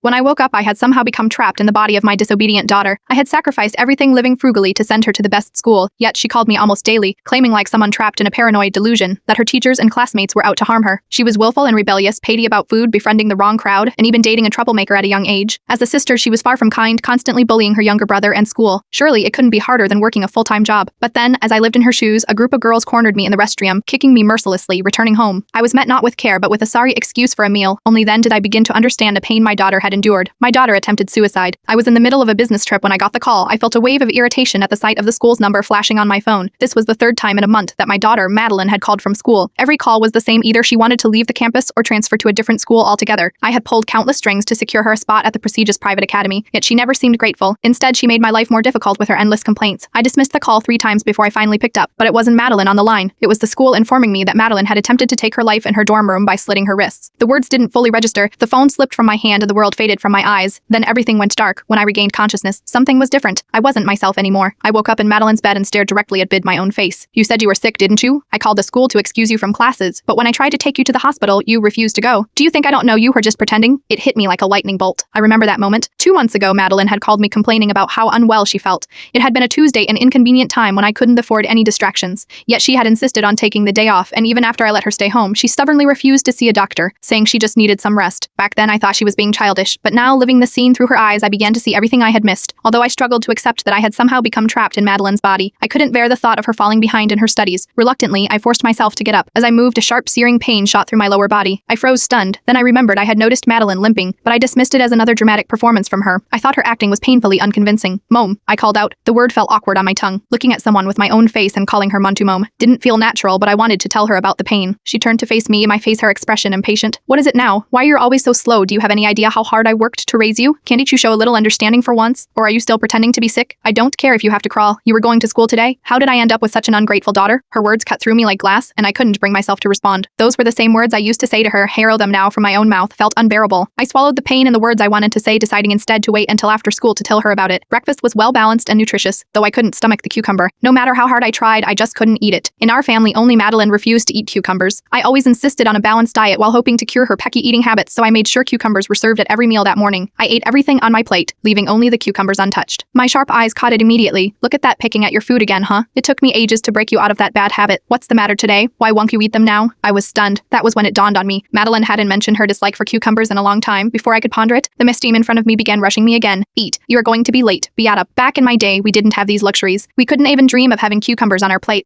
When I woke up, I had somehow become trapped in the body of my disobedient daughter. I had sacrificed everything living frugally to send her to the best school, yet she called me almost daily, claiming like someone trapped in a paranoid delusion that her teachers and classmates were out to harm her. She was willful and rebellious, petty about food, befriending the wrong crowd, and even dating a troublemaker at a young age. As a sister, she was far from kind, constantly bullying her younger brother and school. Surely it couldn't be harder than working a full-time job. But then, as I lived in her shoes, a group of girls cornered me in the restroom, kicking me mercilessly, returning home. I was met not with care but with a sorry excuse for a meal. Only then did I begin to understand the pain my daughter had endured. My daughter attempted suicide. I was in the middle of a business trip when I got the call. I felt a wave of irritation at the sight of the school's number flashing on my phone. This was the third time in a month that my daughter, Madeline, had called from school. Every call was the same: either she wanted to leave the campus or transfer to a different school altogether. I had pulled countless strings to secure her a spot at the prestigious private academy, yet she never seemed grateful. Instead, she made my life more difficult with her endless complaints. I dismissed the call 3 times before I finally picked up, but it wasn't Madeline on the line. It was the school informing me that Madeline had attempted to take her life in her dorm room by slitting her wrists. The words didn't fully register. The phone slipped from my hand and the world faded from my eyes. Then everything went dark. When I regained consciousness, something was different. I wasn't myself anymore. I woke up in Madeline's bed and stared directly at my own face. "You said you were sick, didn't you? I called the school to excuse you from classes, but when I tried to take you to the hospital, you refused to go. Do you think I don't know you were just pretending?" It hit me like a lightning bolt. I remember that moment. 2 months ago, Madeline had called me complaining about how unwell she felt. It had been a Tuesday, an inconvenient time when I couldn't afford any distractions. Yet she had insisted on taking the day off, and even after I let her stay home, she stubbornly refused to see a doctor, saying she just needed some rest. Back then, I thought she was being childish, but now, living the scene through her eyes, I began to see everything I had missed. Although I struggled to accept that I had somehow become trapped in Madeline's body, I couldn't bear the thought of her falling behind in her studies. Reluctantly, I forced myself to get up. As I moved, a sharp, searing pain shot through my lower body. I froze stunned. Then I remembered I had noticed Madeline limping, but I dismissed it as another dramatic performance from her. I thought her acting was painfully unconvincing. "Mom," I called out. The word felt awkward on my tongue. Looking at someone with my own face and calling her Mom to Mom didn't feel natural, but I wanted to tell her about the pain. She turned to face me, my face her expression impatient. "What is it now? Why you're always so slow? Do you have any idea how hard I worked to raise you? Can't you show a little understanding for once? Or are you still pretending to be sick? I don't care if you have to crawl. You were going to school today? How did I end up with such an ungrateful daughter?" Her words cut through me like glass, and I couldn't bring myself to respond. Those were the same words I used to say to her. Hearing them now from my own mouth felt unbearable. I swallowed the pain and the words I wanted to say, deciding instead to wait until after school to tell her about it. Breakfast was well-balanced and nutritious, though I couldn't stomach the cucumber. No matter how hard I tried, I just couldn't eat it. In our family, only Madeline refused to eat cucumbers. I always insisted on a balanced diet while hoping to cure her pecky eating habits, so I made sure cucumbers were served at every meal that morning. I ate everything on my plate, leaving only the cucumbers untouched. My sharp eyes caught it immediately. "Look at that, picking at your food again, huh? It took me ages to break you out of that bad habit. What's the matter today? Why won't you eat them now?" I was stunned. That was when it dawned on me. Madeline hadn't mentioned her dislike for cucumbers in a long time. Before I could ponder it, the steam in front of me began rushing me again. "Eat. You are going to be late. Beata." Back in my day, we didn't have these luxuries. We couldn't even dream of having cucumbers on our plate.